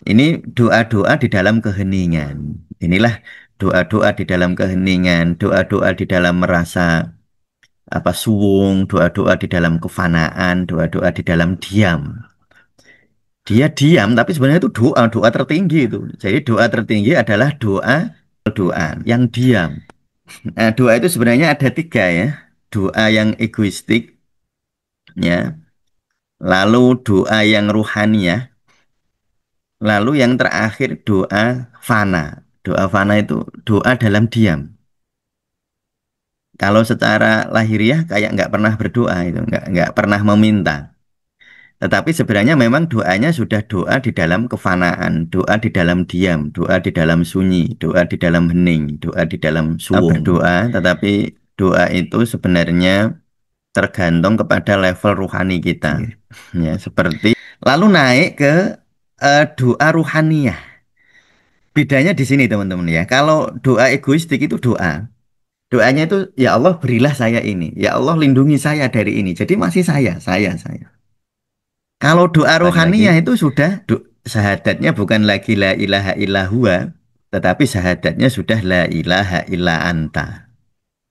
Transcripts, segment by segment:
Ini doa-doa di dalam keheningan. Inilah doa-doa di dalam keheningan, doa-doa di dalam merasa suwung, doa-doa di dalam kefanaan, doa-doa di dalam diam. Dia diam, tapi sebenarnya itu doa, doa tertinggi itu. Jadi doa tertinggi adalah doa yang diam. Nah, doa itu sebenarnya ada tiga ya. Doa yang egoistik, ya. Lalu doa yang ruhaniyah. Lalu yang terakhir doa fana. Doa fana itu doa dalam diam. Kalau secara lahiriah kayak nggak pernah berdoa itu, nggak pernah meminta. Tetapi sebenarnya memang doanya sudah doa di dalam kefanaan, doa di dalam diam, doa di dalam sunyi, doa di dalam hening, doa di dalam suwung. Berdoa, tetapi doa itu sebenarnya tergantung kepada level ruhani kita. Ya, seperti lalu naik ke doa ruhaniyah. Bedanya di sini teman-teman ya. Kalau doa egoistik itu doa. Doanya itu ya Allah berilah saya ini. Ya Allah lindungi saya dari ini. Jadi masih saya. Kalau doa rohaniyah itu sudah syahadatnya bukan lagi la ilaha illa huwa, tetapi syahadatnya sudah la ilaha illa anta.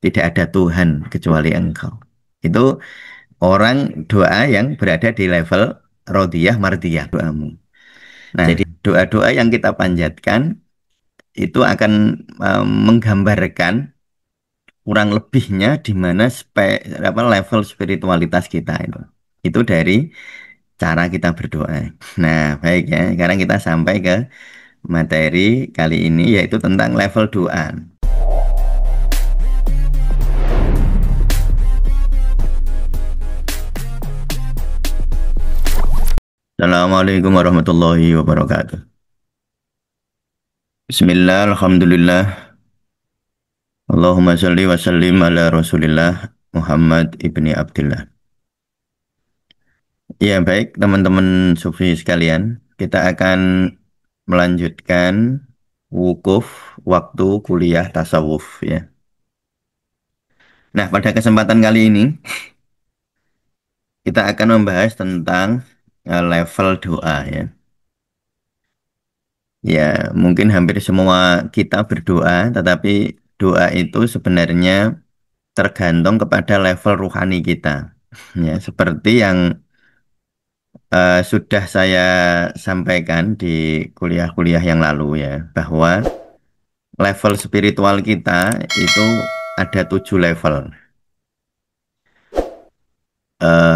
Tidak ada Tuhan kecuali Engkau. Itu orang doa yang berada di level rodiyah mardiyah doamu. Nah, jadi doa-doa yang kita panjatkan itu akan menggambarkan kurang lebihnya di mana level spiritualitas kita itu. Itu dari cara kita berdoa. Nah, baik ya. Sekarang kita sampai ke materi kali ini yaitu tentang level doa. Assalamualaikum warahmatullahi wabarakatuh. Bismillah, alhamdulillah. Allahumma salli wa sallim ala Rasulillah Muhammad ibni Abdullah. Ya, baik teman-teman sufi sekalian, kita akan melanjutkan wukuf waktu kuliah tasawuf ya. Nah, pada kesempatan kali ini kita akan membahas tentang level doa ya. Ya, mungkin hampir semua kita berdoa, tetapi doa itu sebenarnya tergantung kepada level ruhani kita. Ya, seperti yang sudah saya sampaikan di kuliah-kuliah yang lalu ya, bahwa level spiritual kita itu ada 7 level.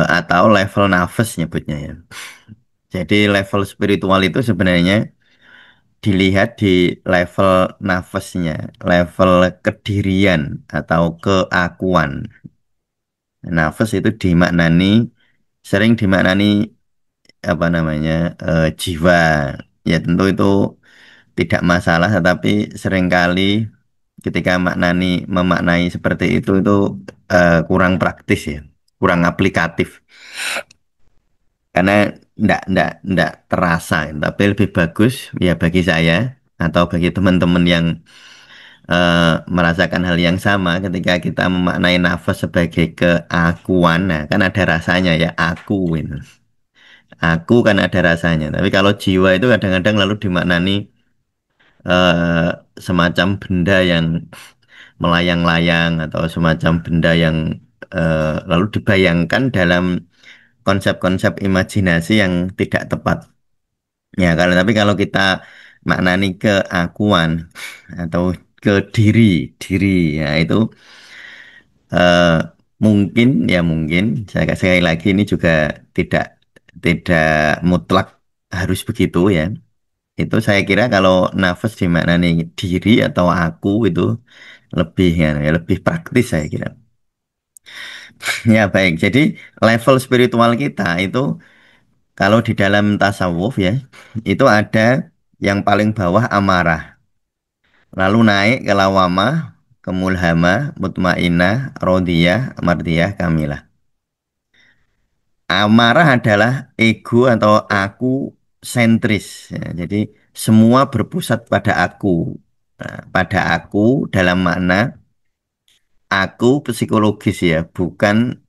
Atau level nafas nyebutnya ya. Jadi level spiritual itu sebenarnya dilihat di level nafasnya, level kedirian atau keakuan. Nafas itu sering dimaknani jiwa. Ya tentu itu tidak masalah, tetapi seringkali ketika memaknai seperti itu kurang praktis ya, kurang aplikatif. Karena ndak terasa, tapi lebih bagus ya bagi saya atau bagi teman-teman yang merasakan hal yang sama ketika kita memaknai nafas sebagai keakuan. Nah, kan ada rasanya ya aku ini. Aku kan ada rasanya. Tapi kalau jiwa itu kadang-kadang lalu dimaknani eh, semacam benda yang melayang-layang atau semacam benda yang lalu dibayangkan dalam konsep-konsep imajinasi yang tidak tepat. Ya, tapi kalau kita maknani keakuan atau ke diri, ya itu eh, mungkin saya sekali lagi ini juga tidak tidak mutlak harus begitu ya. Itu saya kira kalau nafas dimaknani diri atau aku itu lebih praktis saya kira. Ya baik, jadi level spiritual kita itu kalau di dalam tasawuf ya, itu ada yang paling bawah amarah. Lalu naik ke lawamah, ke mulhamah, mutmainah, rodiyah, mardiyah, kamilah. Amarah adalah ego atau aku sentris. Ya, jadi semua berpusat pada aku. Nah, pada aku dalam makna aku psikologis ya, bukan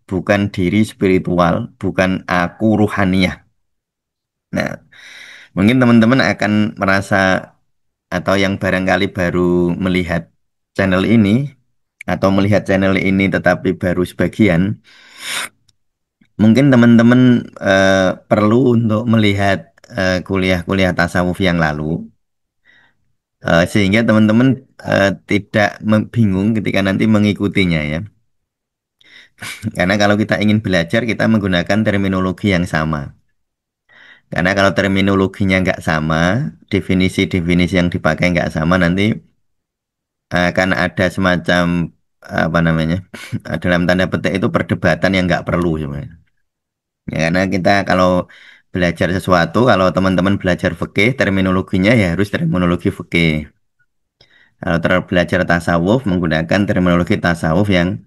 diri spiritual, bukan aku ruhaniyah. Nah, Mungkin teman-teman akan merasa atau yang barangkali baru melihat channel ini atau melihat channel ini tetapi baru sebagian, mungkin teman-teman perlu untuk melihat kuliah-kuliah tasawuf yang lalu sehingga teman-teman tidak bingung ketika nanti mengikutinya ya. Karena kalau kita ingin belajar kita menggunakan terminologi yang sama. Karena kalau terminologinya nggak sama, definisi-definisi yang dipakai nggak sama, nanti akan ada semacam apa namanya dalam tanda petik itu perdebatan yang nggak perlu sebenarnya. Ya, karena kita kalau belajar sesuatu, kalau teman-teman belajar fikih, terminologinya ya harus terminologi fikih. Kalau belajar tasawuf menggunakan terminologi tasawuf yang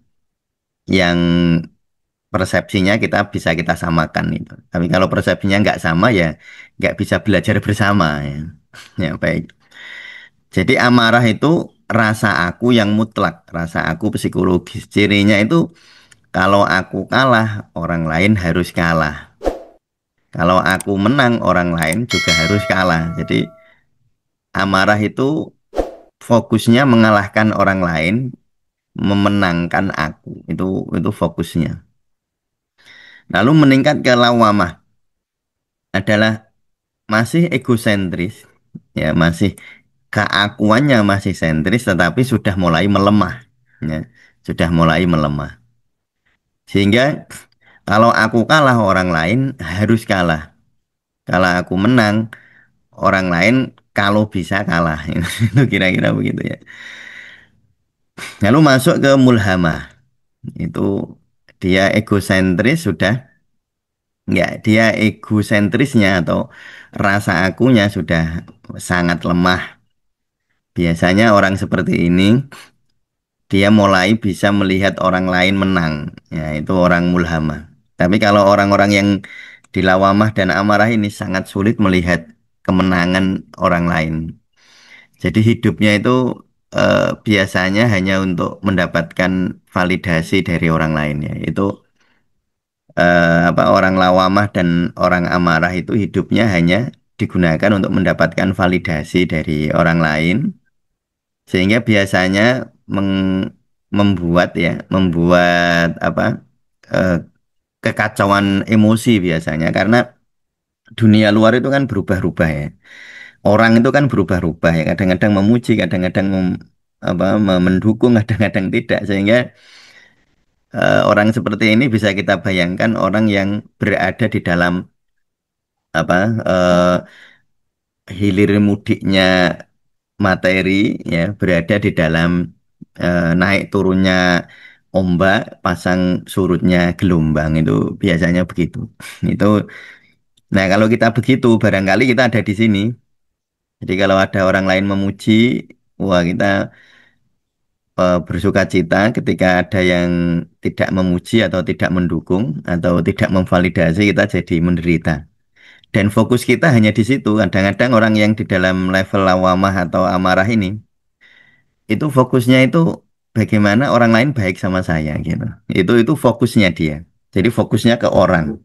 persepsinya bisa kita samakan itu. Tapi kalau persepsinya nggak sama ya nggak bisa belajar bersama ya. Ya baik. Jadi amarah itu rasa aku yang mutlak, rasa aku psikologis. Cirinya itu kalau aku kalah, orang lain harus kalah. Kalau aku menang, orang lain juga harus kalah. Jadi amarah itu fokusnya mengalahkan orang lain, memenangkan aku. Itu fokusnya. Lalu meningkat ke lawamah adalah masih egosentris, ya masih keakuannya masih sentris, tetapi sudah mulai melemah, ya sudah mulai melemah. Sehingga kalau aku kalah, orang lain harus kalah. Kalau aku menang, orang lain kalau bisa kalah. Itu kira-kira begitu ya. Lalu masuk ke mulhamah. Itu dia egosentris sudah, enggak, dia egosentrisnya atau rasa akunya sudah sangat lemah. Biasanya orang seperti ini dia mulai bisa melihat orang lain menang. Ya, itu orang mulhamah. Tapi kalau orang-orang yang dilawamah dan amarah ini sangat sulit melihat kemenangan orang lain. Jadi hidupnya itu biasanya hanya untuk mendapatkan validasi dari orang lain ya. Itu apa orang lawamah dan orang amarah itu hidupnya hanya digunakan untuk mendapatkan validasi dari orang lain sehingga biasanya membuat apa eh, kekacauan emosi biasanya karena dunia luar itu kan berubah-ubah ya. Orang itu kan berubah-ubah ya, kadang-kadang memuji, kadang-kadang mendukung, kadang-kadang tidak, sehingga orang seperti ini bisa kita bayangkan orang yang berada di dalam apa hilir mudiknya materi ya, berada di dalam naik turunnya ombak, pasang surutnya gelombang itu biasanya begitu. Itu, nah kalau kita begitu, barangkali kita ada di sini. Jadi kalau ada orang lain memuji, wah kita bersuka cita ketika ada yang tidak memuji atau tidak mendukung atau tidak memvalidasi kita jadi menderita. Dan fokus kita hanya di situ. Kadang-kadang orang yang di dalam level lawamah atau amarah ini, itu fokusnya itu bagaimana orang lain baik sama saya gitu. Itu fokusnya dia. Jadi fokusnya ke orang.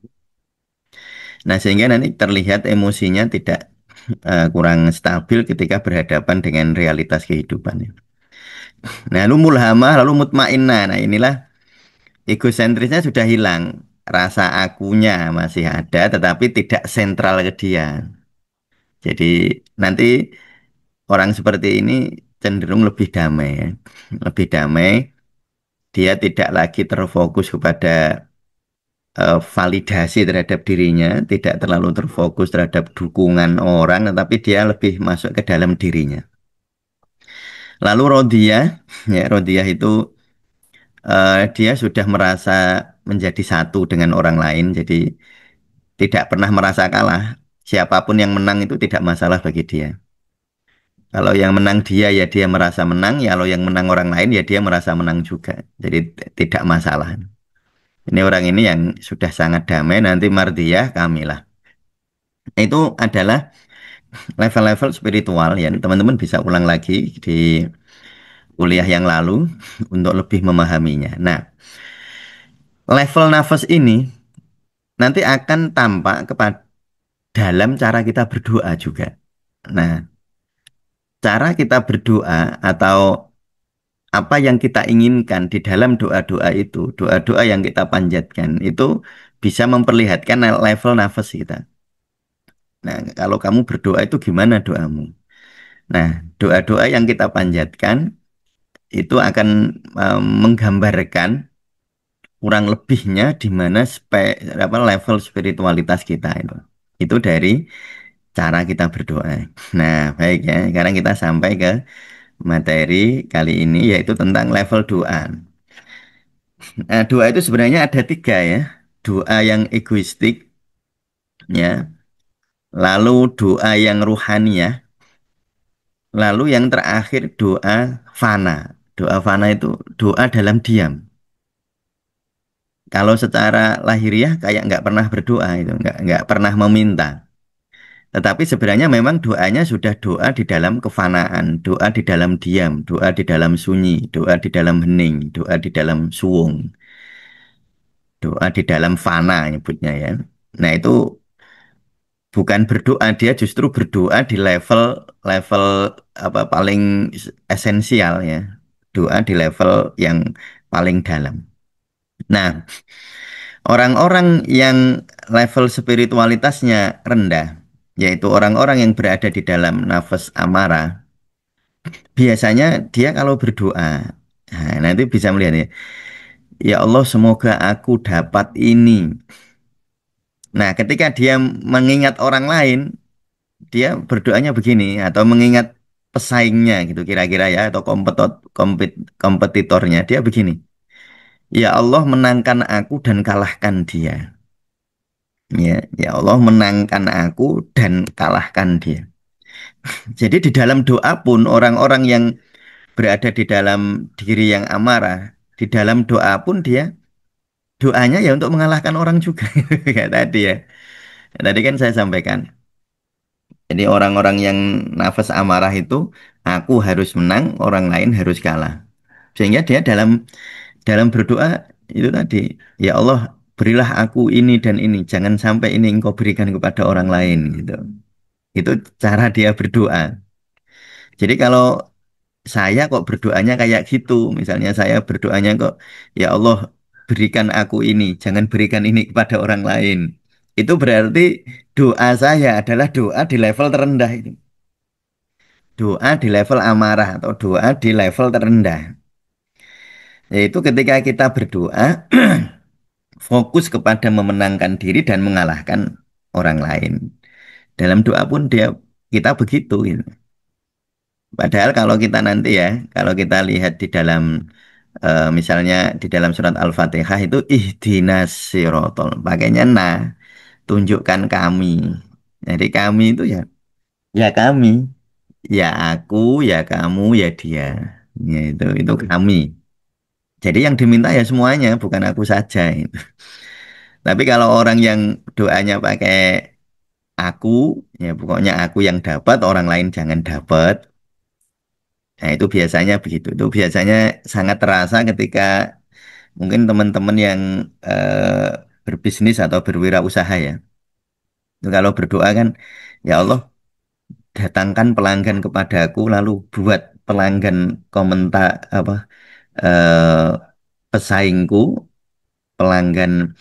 Nah, sehingga nanti terlihat emosinya tidak kurang stabil ketika berhadapan dengan realitas kehidupan. Nah, lalu mulhamah, lalu mutmainnah. Nah, inilah egosentrisnya sudah hilang. Rasa akunya masih ada, tetapi tidak sentral ke dia. Jadi nanti orang seperti ini cenderung lebih damai, ya. Lebih damai. Dia tidak lagi terfokus kepada validasi terhadap dirinya, tidak terlalu terfokus terhadap dukungan orang, tetapi dia lebih masuk ke dalam dirinya. Lalu Rodiyah, ya Rodiyah itu dia sudah merasa menjadi satu dengan orang lain, jadi tidak pernah merasa kalah. Siapapun yang menang itu tidak masalah bagi dia. Kalau yang menang dia ya dia merasa menang, ya kalau yang menang orang lain ya dia merasa menang juga. Jadi tidak masalah. Ini orang ini yang sudah sangat damai, nanti mardiyah kamilah. Itu adalah level-level spiritual ya. Teman-teman bisa ulang lagi di kuliah yang lalu untuk lebih memahaminya. Nah, level nafas ini nanti akan tampak kepada dalam cara kita berdoa juga. Nah, cara kita berdoa atau apa yang kita inginkan di dalam doa-doa itu, doa-doa yang kita panjatkan itu bisa memperlihatkan level nafas kita. Nah, kalau kamu berdoa itu gimana doamu? Nah, doa-doa yang kita panjatkan itu akan menggambarkan kurang lebihnya di mana apa level spiritualitas kita itu. Itu dari cara kita berdoa. Nah, baik ya. Sekarang kita sampai ke materi kali ini yaitu tentang level doa. Nah, doa itu sebenarnya ada tiga ya. Doa yang egoistik ya, lalu doa yang ruhani ya, lalu yang terakhir doa fana. Doa fana itu doa dalam diam. Kalau secara lahiriah kayak nggak pernah berdoa itu, nggak pernah meminta. Tetapi sebenarnya memang doanya sudah doa di dalam kefanaan, doa di dalam diam, doa di dalam sunyi, doa di dalam hening, doa di dalam suwung, doa di dalam fana nyebutnya ya. Nah itu bukan berdoa, dia justru berdoa di level level apa paling esensial ya. Doa di level yang paling dalam. Nah, orang-orang yang level spiritualitasnya rendah, yaitu orang-orang yang berada di dalam nafas amara, biasanya dia kalau berdoa, nah, nanti bisa melihat ya, ya Allah semoga aku dapat ini. Nah, ketika dia mengingat orang lain, dia berdoanya begini, atau mengingat pesaingnya gitu kira-kira ya, atau kompetitornya, dia begini, ya Allah menangkan aku dan kalahkan dia. Ya, ya Allah menangkan aku dan kalahkan dia. Jadi di dalam doa pun orang-orang yang berada di dalam diri yang amarah, di dalam doa pun dia doanya ya untuk mengalahkan orang juga. Kayak tadi ya. Tadi kan saya sampaikan. Jadi orang-orang yang nafas amarah itu aku harus menang, orang lain harus kalah. Sehingga dia dalam berdoa itu tadi, ya Allah berilah aku ini dan ini, jangan sampai ini engkau berikan kepada orang lain gitu. Itu cara dia berdoa. Jadi kalau saya kok berdoanya kayak gitu, misalnya saya berdoanya kok, ya Allah berikan aku ini, jangan berikan ini kepada orang lain. Itu berarti doa saya adalah doa di level terendah itu. Doa di level amarah atau doa di level terendah. Yaitu ketika kita berdoa, fokus kepada memenangkan diri dan mengalahkan orang lain. Dalam doa pun kita begitu gitu. Padahal kalau kita nanti ya, kalau kita lihat di dalam misalnya di dalam surat Al-Fatihah itu ihdinas sirotol, pakainya nah, tunjukkan kami. Jadi kami itu ya kami, ya aku, ya kamu, ya dia. Ya itu kami. Jadi yang diminta ya semuanya, bukan aku saja. Tapi kalau orang yang doanya pakai aku, ya pokoknya aku yang dapat, orang lain jangan dapat. Nah, itu biasanya begitu. Itu biasanya sangat terasa ketika mungkin teman-teman yang berbisnis atau berwirausaha ya. Itu kalau berdoa kan, ya Allah datangkan pelanggan kepadaku, lalu buat pelanggan komentar apa eh, pesaingku, pelanggan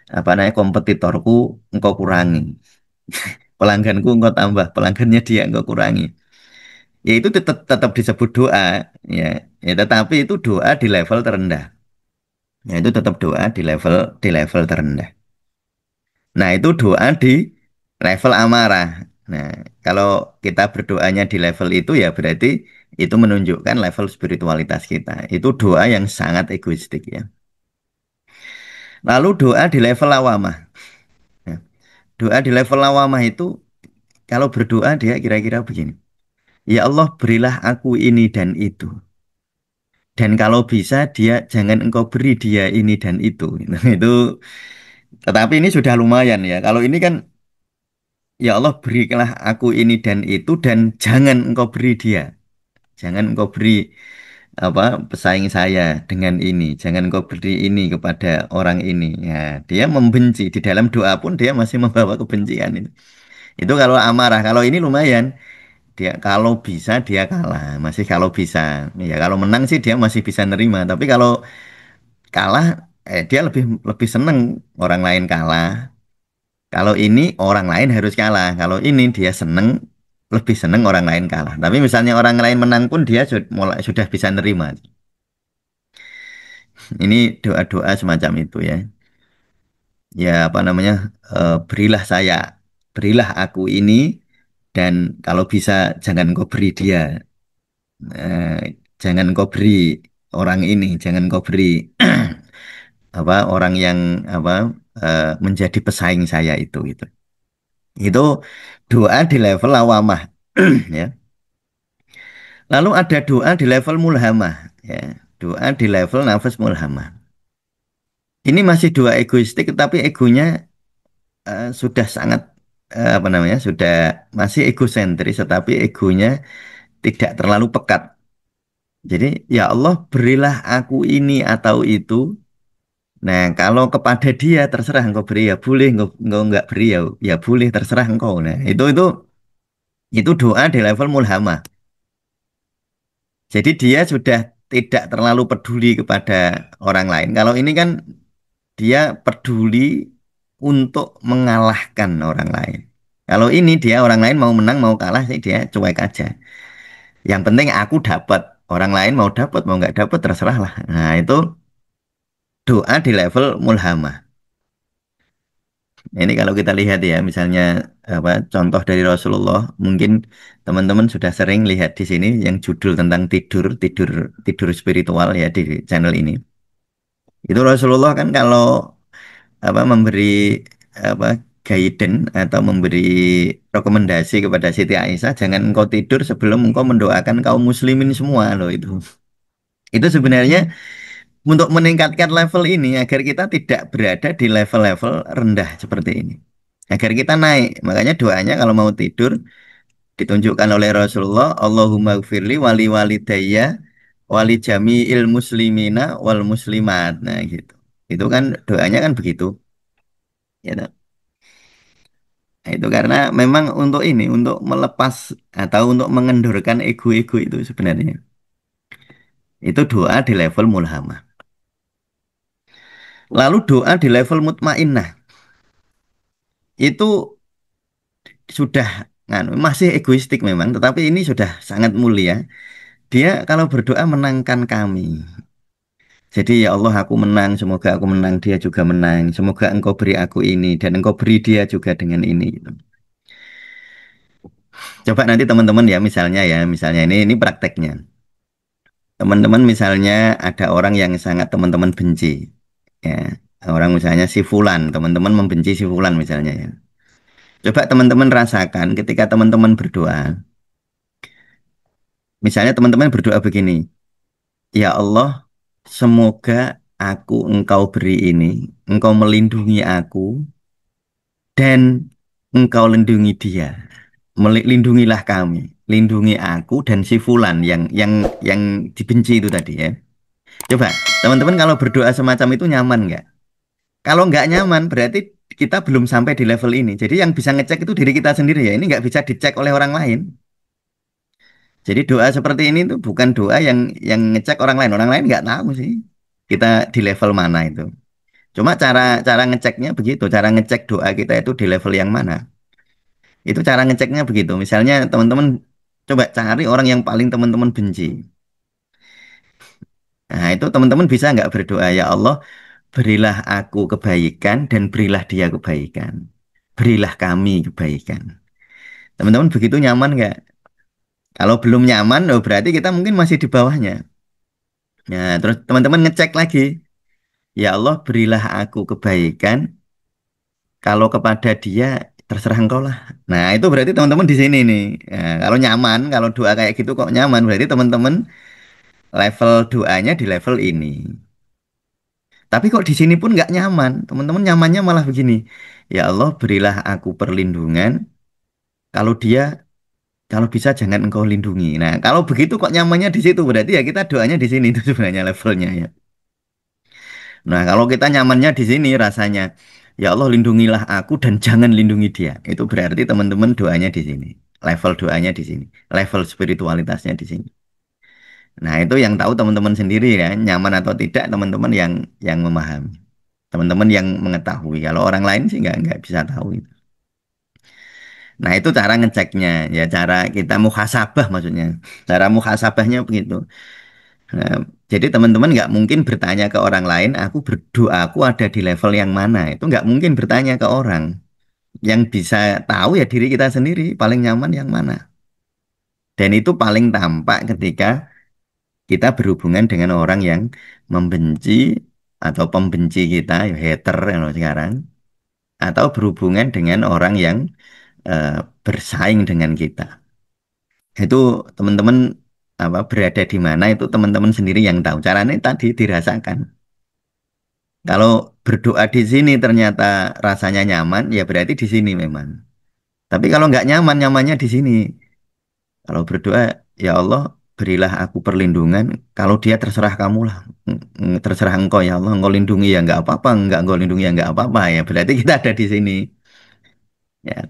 apa namanya kompetitorku, engkau kurangi. Pelangganku engkau tambah, pelanggannya dia engkau kurangi. Ya itu tetap tetap disebut doa, ya. Ya, tetapi itu doa di level terendah. Ya, itu tetap doa di level terendah. Nah, itu doa di level amarah. Nah, kalau kita berdoanya di level itu ya berarti itu menunjukkan level spiritualitas kita. Itu doa yang sangat egoistik ya. Lalu doa di level lawamah. Nah, doa di level lawamah itu kalau berdoa dia kira-kira begini. Ya Allah berilah aku ini dan itu. Dan kalau bisa dia jangan engkau beri dia ini dan itu. Nah, itu tetapi ini sudah lumayan ya. Kalau ini kan ya Allah berikanlah aku ini dan itu dan jangan engkau beri dia. Jangan engkau beri apa pesaing saya dengan ini. Jangan engkau beri ini kepada orang ini. Ya, dia membenci di dalam doa pun dia masih membawa kebencian itu. Itu kalau amarah. Kalau ini lumayan. Dia kalau bisa dia kalah. Masih kalau bisa. Ya kalau menang sih dia masih bisa nerima. Tapi kalau kalah, dia lebih lebih seneng orang lain kalah. Kalau ini orang lain harus kalah. Kalau ini dia seneng lebih seneng orang lain kalah. Tapi misalnya orang lain menang pun dia mulai sudah bisa nerima. Ini doa-doa semacam itu ya. Ya apa namanya? Berilah saya, berilah aku ini dan kalau bisa jangan kau beri dia. Eh, jangan kau beri orang ini, jangan kau beri apa orang yang apa menjadi pesaing saya itu gitu. Itu doa di level awamah ya. Lalu ada doa di level mulhamah ya. Doa di level nafas mulhamah. Ini masih doa egoistik tapi egonya sudah sangat apa namanya? Sudah masih egosentris tetapi egonya tidak terlalu pekat. Jadi ya Allah berilah aku ini atau itu. Nah, kalau kepada dia terserah engkau beri ya boleh, engkau enggak beri ya ya boleh terserah engkau. Nah, itu doa di level mulhamah. Jadi dia sudah tidak terlalu peduli kepada orang lain. Kalau ini kan dia peduli untuk mengalahkan orang lain. Kalau ini dia orang lain mau menang mau kalah sih dia cuek aja. Yang penting aku dapat. Orang lain mau dapat mau nggak dapat terserah lah. Nah, itu doa di level mulhamah. Ini kalau kita lihat ya, misalnya apa contoh dari Rasulullah, mungkin teman-teman sudah sering lihat di sini yang judul tentang tidur, tidur, tidur spiritual ya di channel ini. Itu Rasulullah kan kalau apa memberi apa guidance atau memberi rekomendasi kepada Siti Aisyah, jangan engkau tidur sebelum engkau mendoakan kaum muslimin semua loh itu. Itu sebenarnya untuk meningkatkan level ini agar kita tidak berada di level-level rendah seperti ini. Agar kita naik. Makanya doanya kalau mau tidur ditunjukkan oleh Rasulullah, Allahumma gfirli wali walidayya wali jami'il muslimina wal muslimat. Nah, gitu. Itu kan doanya kan begitu. Ya, toh. Nah, itu karena memang untuk ini, untuk melepas atau untuk mengendorkan ego-ego itu sebenarnya. Itu doa di level mulhamah. Lalu doa di level mutmainnah. Itu sudah masih egoistik memang, tetapi ini sudah sangat mulia. Dia kalau berdoa menangkan kami. Jadi ya Allah aku menang, semoga aku menang, dia juga menang. Semoga engkau beri aku ini dan engkau beri dia juga dengan ini gitu. Coba nanti teman-teman ya misalnya ini prakteknya. Teman-teman misalnya ada orang yang sangat teman-teman benci. Ya, orang misalnya si fulan, teman-teman membenci si fulan misalnya ya. Coba teman-teman rasakan ketika teman-teman berdoa. Misalnya teman-teman berdoa begini, ya Allah, semoga aku engkau beri ini, engkau melindungi aku, dan engkau lindungi dia. Lindungilah kami, lindungi aku dan si Fulan yang dibenci itu tadi ya. Coba, teman-teman kalau berdoa semacam itu nyaman nggak? Kalau nggak nyaman, berarti kita belum sampai di level ini. Jadi yang bisa ngecek itu diri kita sendiri ya. Ini nggak bisa dicek oleh orang lain. Jadi doa seperti ini tuh bukan doa yang ngecek orang lain. Orang lain nggak tahu sih kita di level mana itu. Cuma cara cara ngeceknya begitu. Cara ngecek doa kita itu di level yang mana. Itu cara ngeceknya begitu. Misalnya teman-teman coba cari orang yang paling teman-teman benci. Nah itu teman-teman bisa nggak berdoa ya Allah berilah aku kebaikan dan berilah dia kebaikan. Berilah kami kebaikan. Teman-teman begitu nyaman nggak? Kalau belum nyaman, oh berarti kita mungkin masih di bawahnya. Nah, terus teman-teman ngecek lagi. Ya Allah, berilah aku kebaikan. Kalau kepada dia, terserah engkau lah. Nah, itu berarti teman-teman di sini nih. Nah, kalau nyaman, kalau doa kayak gitu kok nyaman, berarti teman-teman level doanya di level ini. Tapi kok di sini pun nggak nyaman. Teman-teman nyamannya malah begini. Ya Allah, berilah aku perlindungan. Kalau dia, kalau bisa jangan engkau lindungi. Nah, kalau begitu kok nyamannya di situ, berarti ya kita doanya di sini itu sebenarnya levelnya ya. Nah, kalau kita nyamannya di sini rasanya. ya Allah lindungilah aku dan jangan lindungi dia. Itu berarti teman-teman doanya di sini. Level doanya di sini. Level spiritualitasnya di sini. Nah, itu yang tahu teman-teman sendiri ya, nyaman atau tidak teman-teman yang memahami. Teman-teman yang mengetahui. Kalau orang lain sih nggak bisa tahu itu. Nah, itu cara ngeceknya, ya cara kita muhasabah maksudnya. Cara muhasabahnya begitu. Nah, jadi teman-teman nggak mungkin bertanya ke orang lain, aku berdoa, aku ada di level yang mana. Itu nggak mungkin bertanya ke orang. Yang bisa tahu ya diri kita sendiri, paling nyaman yang mana. Dan itu paling tampak ketika kita berhubungan dengan orang yang membenci atau pembenci kita, ya hater kalau sekarang, atau berhubungan dengan orang yang eh, bersaing dengan kita. Itu teman-teman apa berada di mana itu teman-teman sendiri yang tahu. Caranya tadi dirasakan. Kalau berdoa di sini ternyata rasanya nyaman, ya berarti di sini memang. Tapi kalau nggak nyaman, nyamannya di sini. Kalau berdoa, ya Allah, berilah aku perlindungan. Kalau dia terserah kamu lah. Terserah engkau ya Allah. Engkau lindungi ya nggak apa-apa. Nggak engkau lindungi ya nggak apa-apa ya. Berarti kita ada di sini. Ya.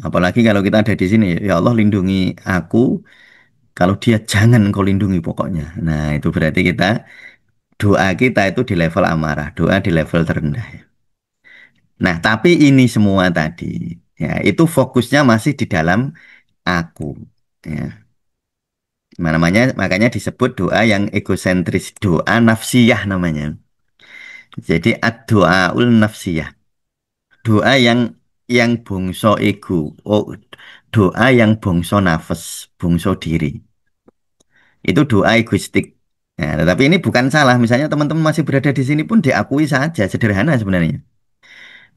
Apalagi kalau kita ada di sini, ya Allah lindungi aku. Kalau dia jangan engkau lindungi pokoknya. Nah itu berarti kita, doa kita itu di level amarah. Doa di level terendah. Nah tapi ini semua tadi, ya itu fokusnya masih di dalam aku. Ya. Namanya makanya disebut doa yang egosentris, doa nafsiyah namanya. Jadi ad-doaul nafsiyah, doa yang bongso ego, oh, doa yang bongso nafas, bongso diri. Itu doa egoistik. Nah, tetapi ini bukan salah. Misalnya teman-teman masih berada di sini pun diakui saja, sederhana sebenarnya.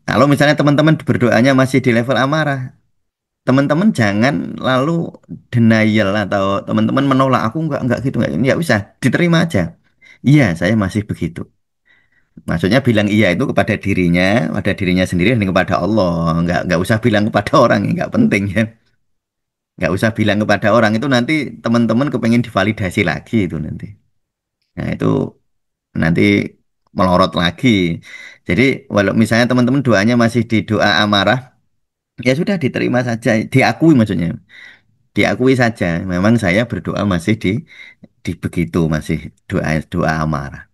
Kalau misalnya teman-teman berdoanya masih di level amarah, teman-teman jangan lalu denial atau teman-teman menolak aku enggak gitu enggak. Ya bisa diterima aja. Iya, saya masih begitu. Maksudnya bilang iya itu kepada dirinya, pada dirinya sendiri dan kepada Allah. Nggak usah bilang kepada orang, nggak penting ya. Nggak usah bilang kepada orang itu nanti teman-teman kepengen divalidasi lagi itu nanti. Nah itu nanti melorot lagi. Jadi walau misalnya teman-teman doanya masih di doa amarah, ya sudah diterima saja, diakui maksudnya. Diakui saja. Memang saya berdoa masih di begitu, masih doa doa amarah.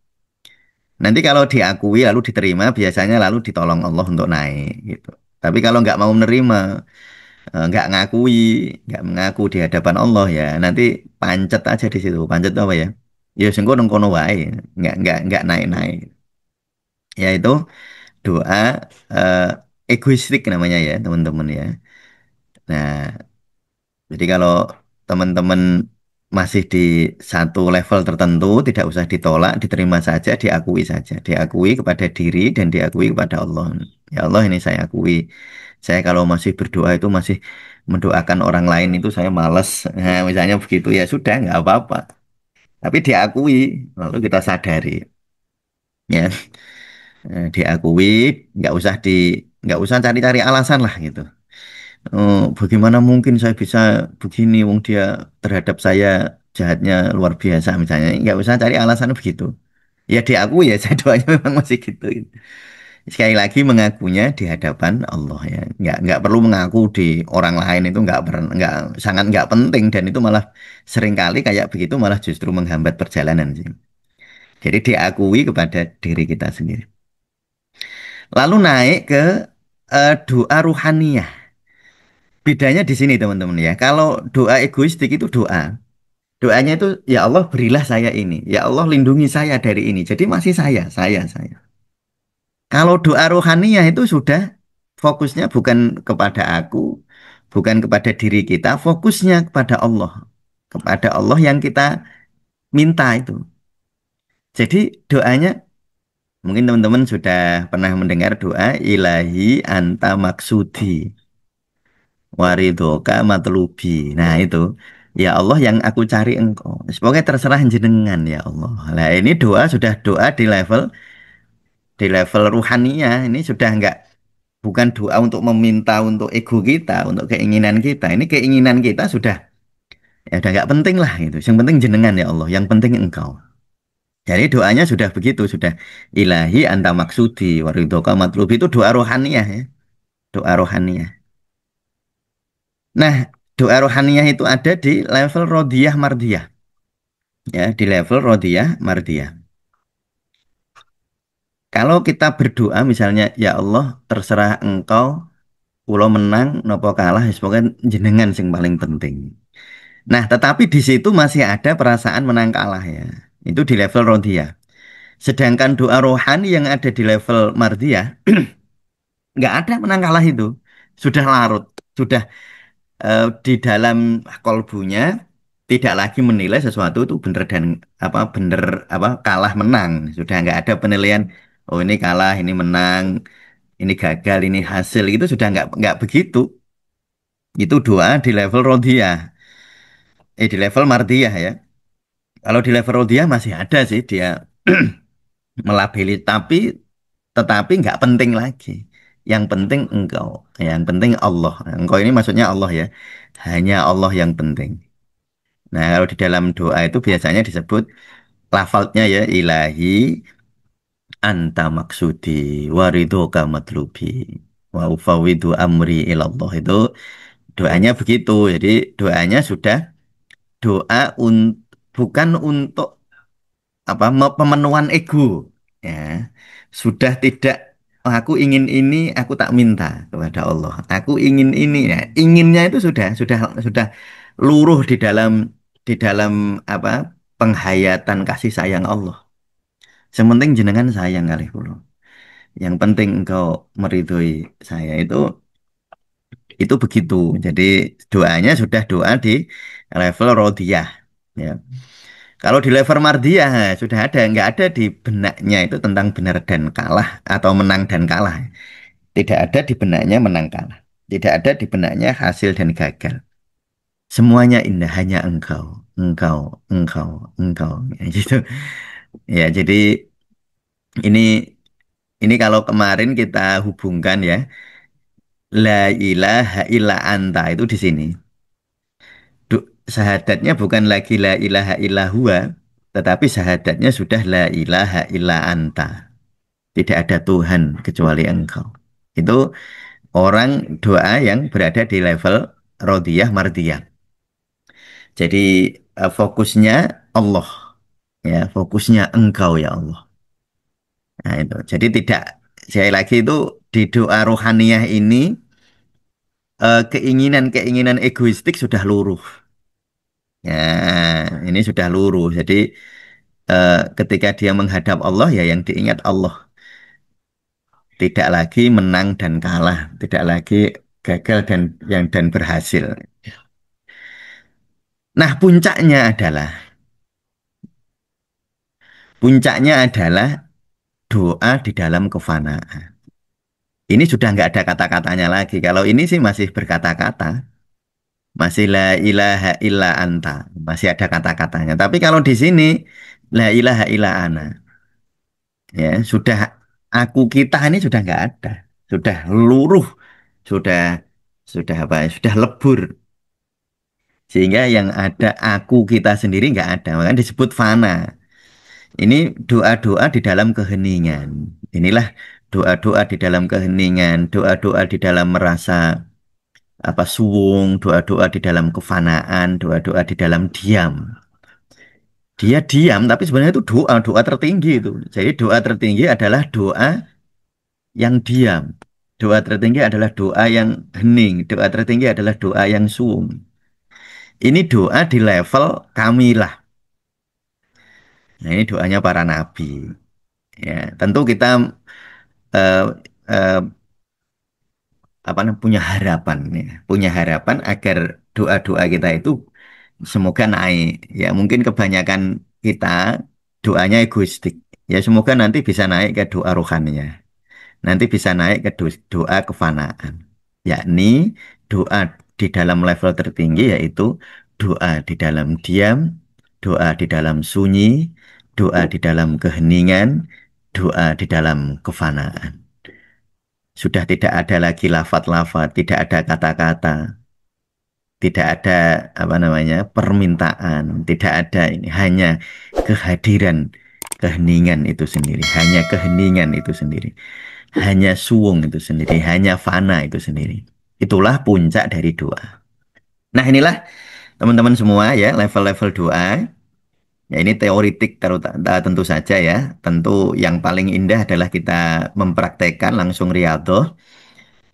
Nanti kalau diakui lalu diterima, biasanya lalu ditolong Allah untuk naik gitu. Tapi kalau nggak mau menerima, nggak ngakui, nggak mengaku di hadapan Allah ya, nanti pancet aja di situ. Pancet itu apa ya? Ya sengko nengkono wae, nggak naik-naik. Yaitu doa eh, egoistik namanya ya teman-teman ya. Nah, jadi kalau teman-teman masih di satu level tertentu, tidak usah ditolak, diterima saja, diakui saja. Diakui kepada diri dan diakui kepada Allah. Ya Allah ini saya akui. Saya kalau masih berdoa itu masih mendoakan orang lain itu saya malas. Nah, misalnya begitu ya sudah nggak apa-apa. Tapi diakui, lalu kita sadari. Ya, diakui, nggak usah cari-cari alasan lah gitu. Oh, bagaimana mungkin saya bisa begini, wong dia terhadap saya jahatnya luar biasa misalnya. Nggak usah cari alasan begitu. Ya diakui ya, saya doanya memang masih gitu. Sekali lagi mengakunya di hadapan Allah ya. Nggak perlu mengaku di orang lain itu nggak sangat nggak penting dan itu malah seringkali kayak begitu malah justru menghambat perjalanan sih. Jadi diakui kepada diri kita sendiri. Lalu naik ke doa ruhaniyah. Bedanya di sini teman-teman ya. Kalau doa egoistik itu doa. Doanya itu ya Allah berilah saya ini. Ya Allah lindungi saya dari ini. Jadi masih saya. Kalau doa rohaniyah itu sudah fokusnya bukan kepada aku, bukan kepada diri kita, fokusnya kepada Allah. Kepada Allah yang kita minta itu. Jadi doanya mungkin teman-teman sudah pernah mendengar doa ilahi anta maksudi waridoka matlubi. Nah itu, ya Allah yang aku cari engkau. Semoga terserah jenengan ya Allah. Nah ini doa sudah doa di level ruhaniyah. Ini sudah enggak bukan doa untuk meminta untuk ego kita, untuk keinginan kita. Ini keinginan kita sudah ya udah nggak penting lah gitu. Yang penting jenengan ya Allah. Yang penting engkau. Jadi doanya sudah begitu, sudah ilahi anta maksudi waridhoka matlubi itu doa rohaniyah ya, doa rohaniyah. Nah, doa rohaniyah itu ada di level rodiyah mardiyah ya, di level rodiyah mardiyah. Kalau kita berdoa misalnya, ya Allah terserah engkau, pulau menang, nopo kalah, ya semoga jenengan sing paling penting. Nah, tetapi di situ masih ada perasaan menang kalah ya. Itu di level rodiyah. Sedangkan doa rohani yang ada di level mardiyah, nggak ada menang kalah itu. Sudah larut, sudah di dalam kolbunya tidak lagi menilai sesuatu itu benar dan apa benar apa kalah menang. Sudah nggak ada penilaian, oh ini kalah, ini menang, ini gagal, ini hasil itu sudah nggak begitu. Itu doa di level rodiyah, di level mardiyah ya. Kalau di level rodiyah masih ada sih dia melabeli, tapi tetapi nggak penting lagi. Yang penting engkau, yang penting Allah. Engkau ini maksudnya Allah ya. Hanya Allah yang penting. Nah, kalau di dalam doa itu biasanya disebut lafadznya ya ilahi anta maksudi waridhoka matlubi wa ufawwidu amri ilallah itu doanya begitu. Jadi doanya sudah doa bukan untuk apa pemenuhan ego ya, sudah tidak, "Oh, aku ingin ini aku tak minta kepada Allah, aku ingin ini ya, inginnya itu sudah luruh di dalam apa penghayatan kasih sayang Allah. Sementing jenengan sayang kali kula, yang penting engkau meridhoi saya, itu begitu. Jadi doanya sudah doa di level rodiyah ya. Kalau di level mardiyah sudah ada, nggak ada di benaknya itu tentang benar dan kalah atau menang dan kalah. Tidak ada di benaknya menang kalah. Tidak ada di benaknya hasil dan gagal. Semuanya indah, hanya engkau, engkau, engkau, engkau. Ya, gitu. Ya, jadi ini kalau kemarin kita hubungkan ya, la ilaha illa anta itu di sini. Syahadatnya bukan lagi la ilaha illa huwa, tetapi syahadatnya sudah la ilaha illa anta. Tidak ada Tuhan kecuali engkau. Itu orang doa yang berada di level rodiyah mardiyah. Jadi fokusnya Allah, ya fokusnya engkau ya Allah. Nah itu. Jadi tidak, sekali lagi itu di doa rohaniyah ini keinginan-keinginan egoistik sudah luruh. Ya, ini sudah luruh. Jadi ketika dia menghadap Allah ya yang diingat Allah. Tidak lagi menang dan kalah, tidak lagi gagal dan berhasil. Nah, puncaknya adalah doa di dalam kefanaan. Ini sudah nggak ada kata-katanya lagi. Kalau ini sih masih berkata-kata, masih la ilaha illa anta, masih ada kata-katanya. Tapi kalau di sini la ilaha illa ana, ya sudah aku kita ini sudah nggak ada, sudah luruh, sudah sudah apa? Sudah lebur. Sehingga yang ada aku kita sendiri nggak ada. Makanya disebut fana. Ini doa-doa di dalam keheningan. Inilah doa-doa di dalam keheningan, doa-doa di dalam merasa apa suwung, doa-doa di dalam kefanaan, doa-doa di dalam diam. Dia diam, tapi sebenarnya itu doa, doa tertinggi itu. Jadi doa tertinggi adalah doa yang diam. Doa tertinggi adalah doa yang hening. Doa tertinggi adalah doa yang suwung. Ini doa di level kamilah. Nah, ini doanya para nabi. Ya, tentu kita eh, eh, apa namanya punya harapan ya, punya harapan agar doa-doa kita itu semoga naik. Ya, mungkin kebanyakan kita doanya egoistik. Ya, semoga nanti bisa naik ke doa rohaninya. Nanti bisa naik ke doa kefanaan. Yakni doa di dalam level tertinggi yaitu doa di dalam diam, doa di dalam sunyi, doa di dalam keheningan, doa di dalam kefanaan. Sudah tidak ada lagi lafat-lafat, tidak ada kata-kata, tidak ada apa namanya permintaan, tidak ada ini, hanya kehadiran keheningan itu sendiri, hanya keheningan itu sendiri, hanya suwung itu sendiri, hanya fana itu sendiri. Itulah puncak dari doa. Nah, inilah teman-teman semua ya, level-level doa. Ya, ini teoritik tentu saja ya. Tentu yang paling indah adalah kita mempraktekkan langsung riyadhah.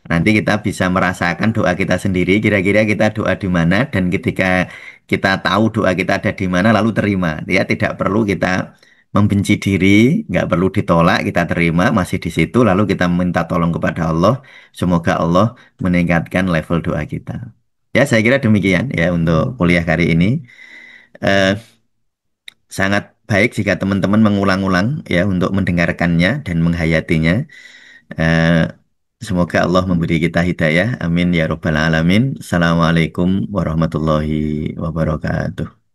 Nanti kita bisa merasakan doa kita sendiri, kira-kira kita doa di mana, dan ketika kita tahu doa kita ada di mana, lalu terima. Ya, tidak perlu kita membenci diri, nggak perlu ditolak, kita terima, masih di situ, lalu kita minta tolong kepada Allah. Semoga Allah meningkatkan level doa kita. Ya, saya kira demikian ya untuk kuliah kali ini. Eh, Sangat baik jika teman-teman mengulang-ulang ya untuk mendengarkannya dan menghayatinya. Eh, Semoga Allah memberi kita hidayah. Amin ya robbal alamin. Assalamualaikum warahmatullahi wabarakatuh.